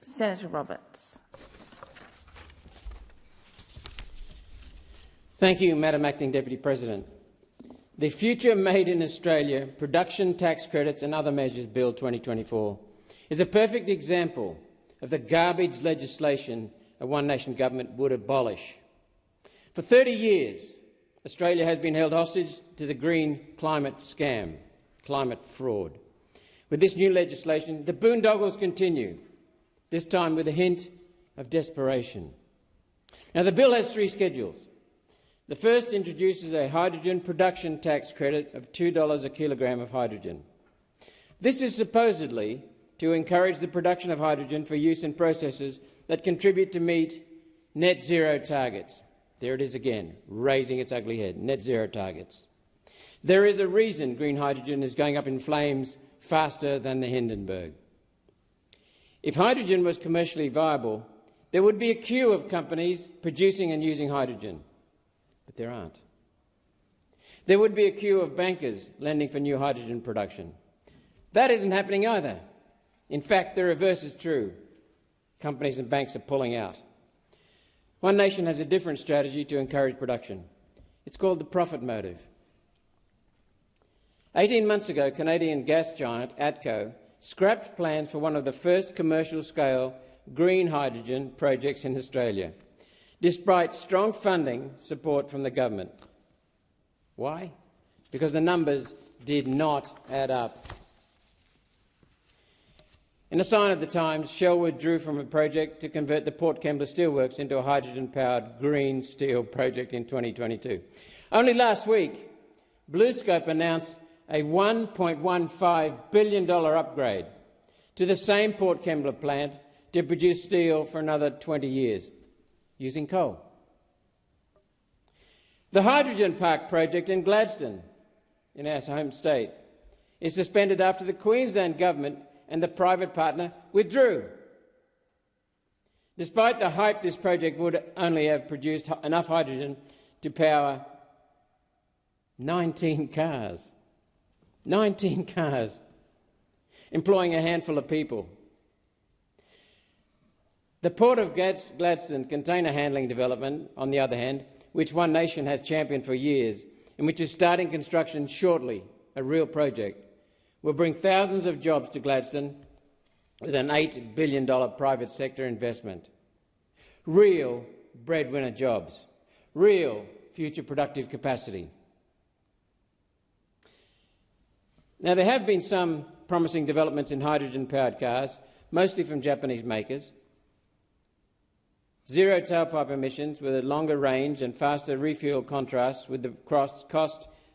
Senator Roberts. Thank you, Madam Acting Deputy President. The Future Made in Australia Production Tax Credits and Other Measures Bill 2024 is a perfect example of the garbage legislation a one-nation government would abolish. For 30 years, Australia has been held hostage to the green climate scam, climate fraud. With this new legislation, the boondoggles continue, this time with a hint of desperation. Now, the bill has three schedules. The first introduces a hydrogen production tax credit of $2 a kilogram of hydrogen. This is supposedly to encourage the production of hydrogen for use in processes that contribute to meet net zero targets. There it is again, raising its ugly head, net zero targets. There is a reason green hydrogen is going up in flames faster than the Hindenburg. If hydrogen was commercially viable, there would be a queue of companies producing and using hydrogen. But there aren't. There would be a queue of bankers lending for new hydrogen production. That isn't happening either. In fact, the reverse is true. Companies and banks are pulling out. One Nation has a different strategy to encourage production. It's called the profit motive. 18 months ago, Canadian gas giant ATCO scrapped plans for one of the first commercial-scale green hydrogen projects in Australia, despite strong funding support from the government. Why? Because the numbers did not add up. In a sign of the times, Shell withdrew from a project to convert the Port Kembla Steelworks into a hydrogen-powered green steel project in 2022. Only last week, BlueScope announced a $1.15 billion upgrade to the same Port Kembla plant to produce steel for another 20 years, using coal. The Hydrogen Park project in Gladstone, in our home state, is suspended after the Queensland government and the private partner withdrew. Despite the hype, this project would only have produced enough hydrogen to power 19 cars. 19 cars, employing a handful of people. The Port of Gladstone container handling development, on the other hand, which One Nation has championed for years and which is starting construction shortly, a real project, will bring thousands of jobs to Gladstone with an $8 billion private sector investment. Real breadwinner jobs, real future productive capacity. Now, there have been some promising developments in hydrogen-powered cars, mostly from Japanese makers. Zero tailpipe emissions with a longer range and faster refuel contrasts with the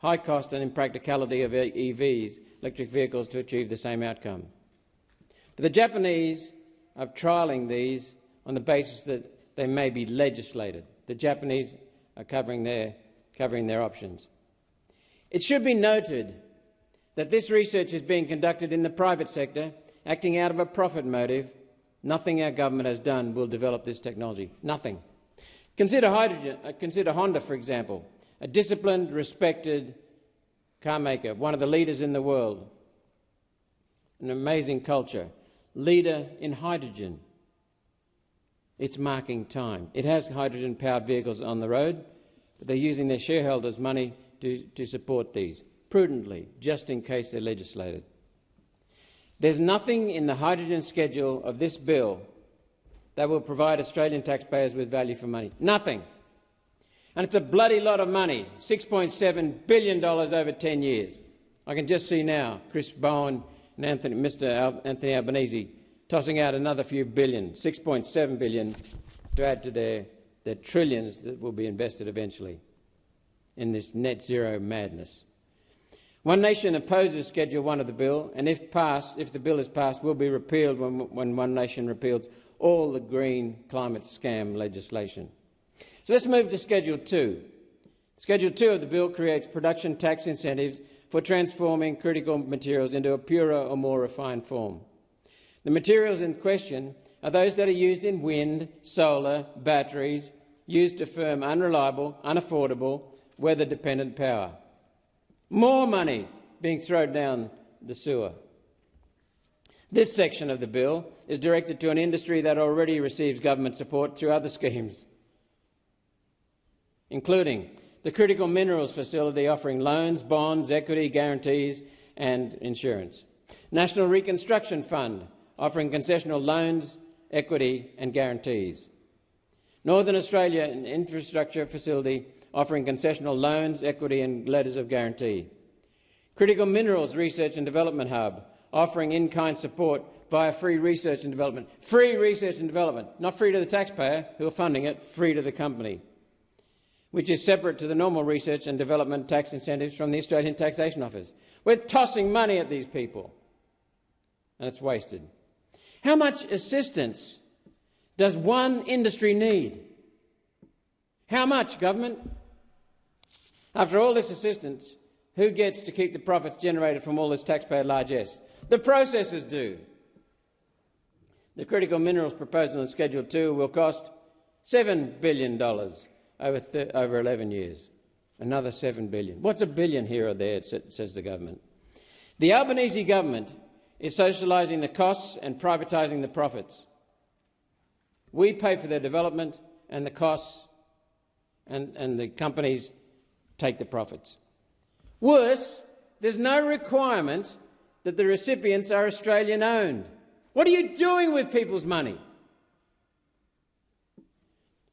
high cost and impracticality of EVs, electric vehicles, to achieve the same outcome. But the Japanese are trialling these on the basis that they may be legislated. The Japanese are covering their options. It should be noted that this research is being conducted in the private sector, acting out of a profit motive. Nothing our government has done will develop this technology. Nothing. Consider Honda, for example, a disciplined, respected car maker, one of the leaders in the world, an amazing culture, leader in hydrogen. It's marking time. It has hydrogen-powered vehicles on the road, but they're using their shareholders' money to support these, prudently, just in case they're legislated. There's nothing in the hydrogen schedule of this bill that will provide Australian taxpayers with value for money. Nothing. And it's a bloody lot of money, $6.7 billion over 10 years. I can just see now Chris Bowen and Mr Anthony Albanese tossing out another few billion, $6.7 billion, to add to their trillions that will be invested eventually in this net zero madness. One Nation opposes Schedule 1 of the bill, and if the bill is passed, will be repealed when One Nation repeals all the green climate scam legislation. So let's move to Schedule 2. Schedule 2 of the bill creates production tax incentives for transforming critical materials into a purer or more refined form. The materials in question are those that are used in wind, solar, batteries, used to firm unreliable, unaffordable, weather-dependent power. More money being thrown down the sewer. This section of the bill is directed to an industry that already receives government support through other schemes, including the Critical Minerals Facility offering loans, bonds, equity, guarantees and insurance. National Reconstruction Fund offering concessional loans, equity and guarantees. Northern Australia Infrastructure Facility offering concessional loans, equity and letters of guarantee. Critical Minerals Research and Development Hub offering in-kind support via free research and development. Free research and development, not free to the taxpayer who are funding it, free to the company, which is separate to the normal research and development tax incentives from the Australian Taxation Office. We're tossing money at these people, and it's wasted. How much assistance does one industry need? How much, government? After all this assistance, who gets to keep the profits generated from all this taxpayer largesse? The processors do. The critical minerals proposal in Schedule 2 will cost $7 billion over 11 years. Another $7 billion. What's a billion here or there, says the government. The Albanese government is socialising the costs and privatising the profits. We pay for their development and the costs, and the companies take the profits. Worse, there's no requirement that the recipients are Australian-owned. What are you doing with people's money?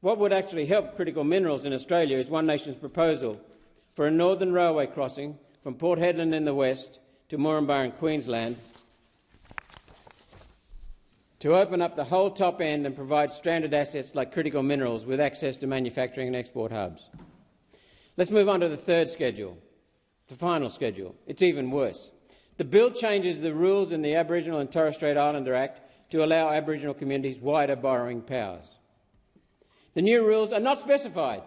What would actually help critical minerals in Australia is One Nation's proposal for a northern railway crossing from Port Hedland in the west to Moranbah in Queensland to open up the whole top end and provide stranded assets like critical minerals with access to manufacturing and export hubs. Let's move on to the third schedule, the final schedule. It's even worse. The bill changes the rules in the Aboriginal and Torres Strait Islander Act to allow Aboriginal communities wider borrowing powers. The new rules are not specified.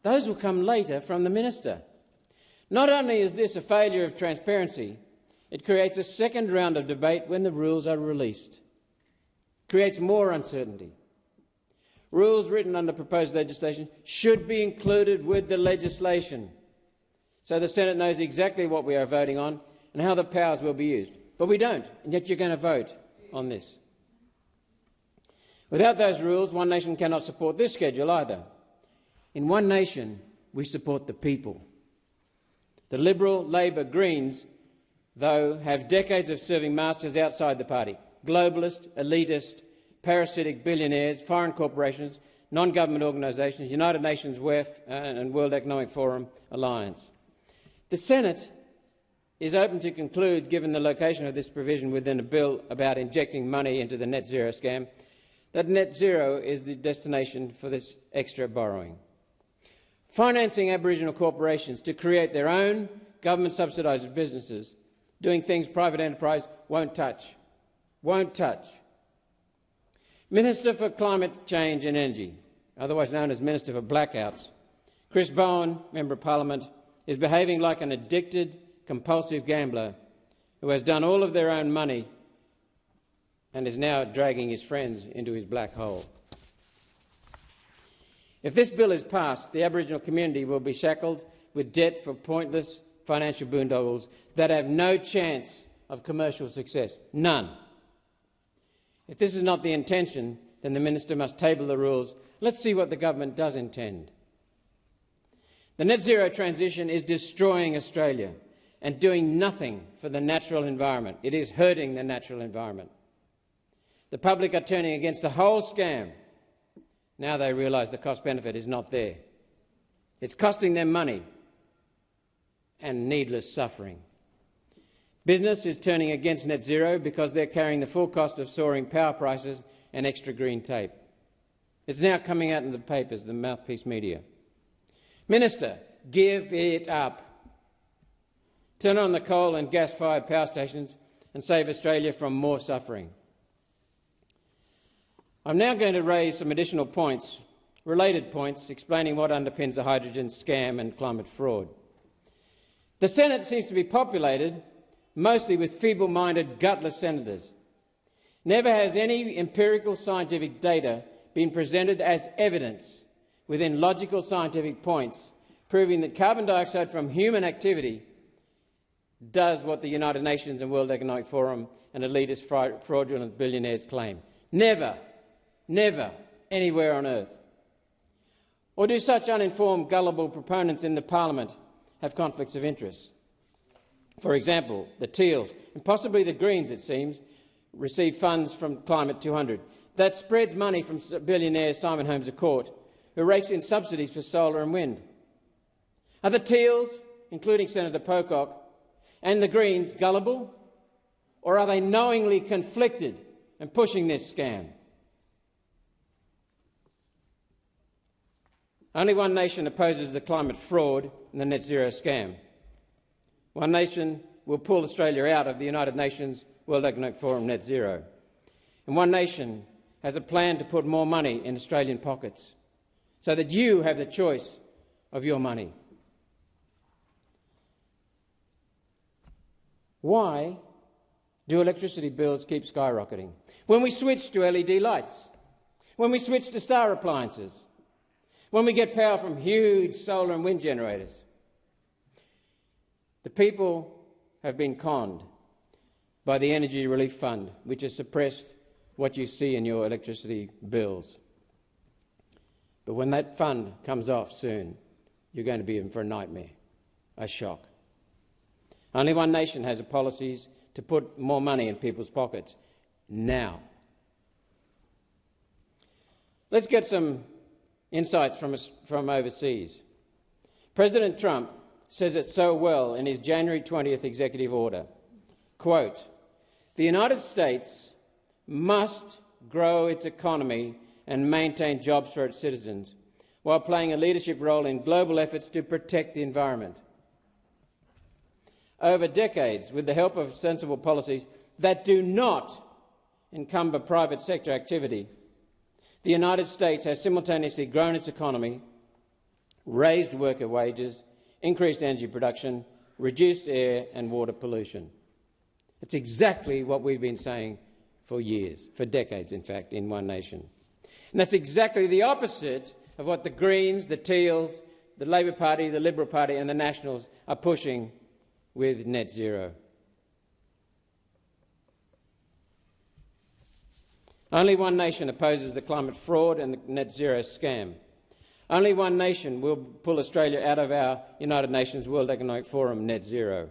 Those will come later from the minister. Not only is this a failure of transparency, it creates a second round of debate when the rules are released. It creates more uncertainty. Rules written under proposed legislation should be included with the legislation so the Senate knows exactly what we are voting on and how the powers will be used. But we don't, and yet you're going to vote on this. Without those rules, One Nation cannot support this schedule either. In One Nation, we support the people. The Liberal, Labor, Greens, though, have decades of serving masters outside the party. Globalist, elitist, parasitic billionaires, foreign corporations, non-government organisations, United Nations, WEF and World Economic Forum alliance. The Senate is open to conclude, given the location of this provision within a bill about injecting money into the net zero scam, that net zero is the destination for this extra borrowing. Financing Aboriginal corporations to create their own government-subsidised businesses, doing things private enterprise won't touch. Won't touch. Minister for Climate Change and Energy, otherwise known as Minister for Blackouts, Chris Bowen, Member of Parliament, is behaving like an addicted, compulsive gambler who has done all of their own money and is now dragging his friends into his black hole. If this bill is passed, the Aboriginal community will be shackled with debt for pointless financial boondoggles that have no chance of commercial success. None. If this is not the intention, then the minister must table the rules. Let's see what the government does intend. The net zero transition is destroying Australia and doing nothing for the natural environment. It is hurting the natural environment. The public are turning against the whole scam. Now they realise the cost-benefit is not there. It's costing them money and needless suffering. Business is turning against net zero because they're carrying the full cost of soaring power prices and extra green tape. It's now coming out in the papers, the mouthpiece media. Minister, give it up. Turn on the coal and gas-fired power stations and save Australia from more suffering. I'm now going to raise some additional points, related points, explaining what underpins the hydrogen scam and climate fraud. The Senate seems to be populated mostly with feeble-minded, gutless senators. Never has any empirical scientific data been presented as evidence within logical scientific points proving that carbon dioxide from human activity does what the United Nations and World Economic Forum and elitist fraudulent billionaires claim. Never, never anywhere on earth. Or do such uninformed, gullible proponents in the Parliament have conflicts of interest? For example, the Teals, and possibly the Greens, it seems, receive funds from Climate 200. That spreads money from billionaire Simon Holmes à Court, who rakes in subsidies for solar and wind. Are the Teals, including Senator Pocock, and the Greens gullible, or are they knowingly conflicted and pushing this scam? Only one nation opposes the climate fraud and the net zero scam. One nation will pull Australia out of the United Nations World Economic Forum net zero. And one nation has a plan to put more money in Australian pockets so that you have the choice of your money. Why do electricity bills keep skyrocketing? When we switch to LED lights, when we switch to star appliances, when we get power from huge solar and wind generators, the people have been conned by the Energy Relief Fund, which has suppressed what you see in your electricity bills. But when that fund comes off soon, you're going to be in for a nightmare, a shock. Only one nation has the policies to put more money in people's pockets now. Let's get some insights from overseas. President Trump says it so well in his January 20th executive order. Quote, "The United States must grow its economy and maintain jobs for its citizens while playing a leadership role in global efforts to protect the environment. Over decades, with the help of sensible policies that do not encumber private sector activity, the United States has simultaneously grown its economy, raised worker wages, increased energy production, reduced air and water pollution." It's exactly what we've been saying for years, for decades, in fact, in One Nation. And that's exactly the opposite of what the Greens, the Teals, the Labor Party, the Liberal Party and the Nationals are pushing with net zero. Only one nation opposes the climate fraud and the net zero scam. Only one nation will pull Australia out of our United Nations World Economic Forum net zero.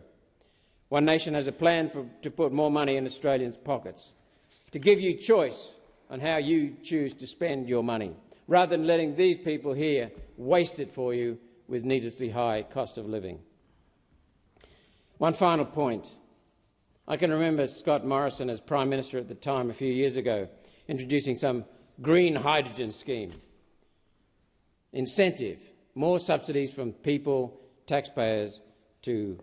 One nation has a plan to put more money in Australians' pockets, to give you choice on how you choose to spend your money, rather than letting these people here waste it for you with needlessly high cost of living. One final point. I can remember Scott Morrison as Prime Minister at the time a few years ago introducing some green hydrogen scheme. Incentive, more subsidies from people, taxpayers, to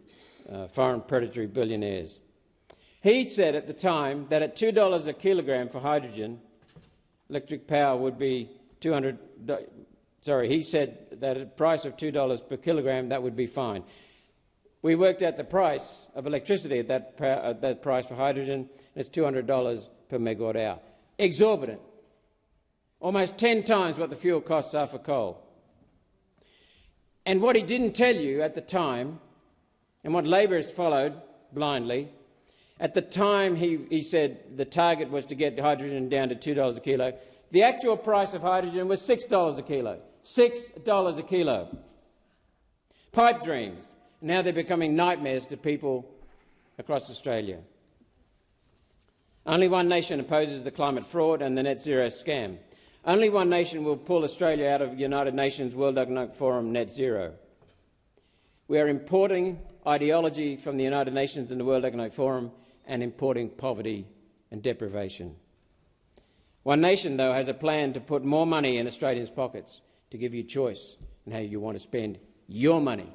foreign predatory billionaires. He said at the time that at $2 a kilogram for hydrogen, electric power would be he said that at a price of $2 per kilogram, that would be fine. We worked out the price of electricity at that price for hydrogen, and it's $200 per megawatt hour. Exorbitant. Almost 10 times what the fuel costs are for coal. And what he didn't tell you at the time, and what Labor has followed blindly, at the time he said the target was to get hydrogen down to $2 a kilo. The actual price of hydrogen was $6 a kilo. $6 a kilo. Pipe dreams. Now they're becoming nightmares to people across Australia. Only one nation opposes the climate fraud and the net zero scam. Only one nation will pull Australia out of the United Nations World Economic Forum net zero. We are importing ideology from the United Nations and the World Economic Forum and importing poverty and deprivation. One nation, though, has a plan to put more money in Australians' pockets to give you choice in how you want to spend your money.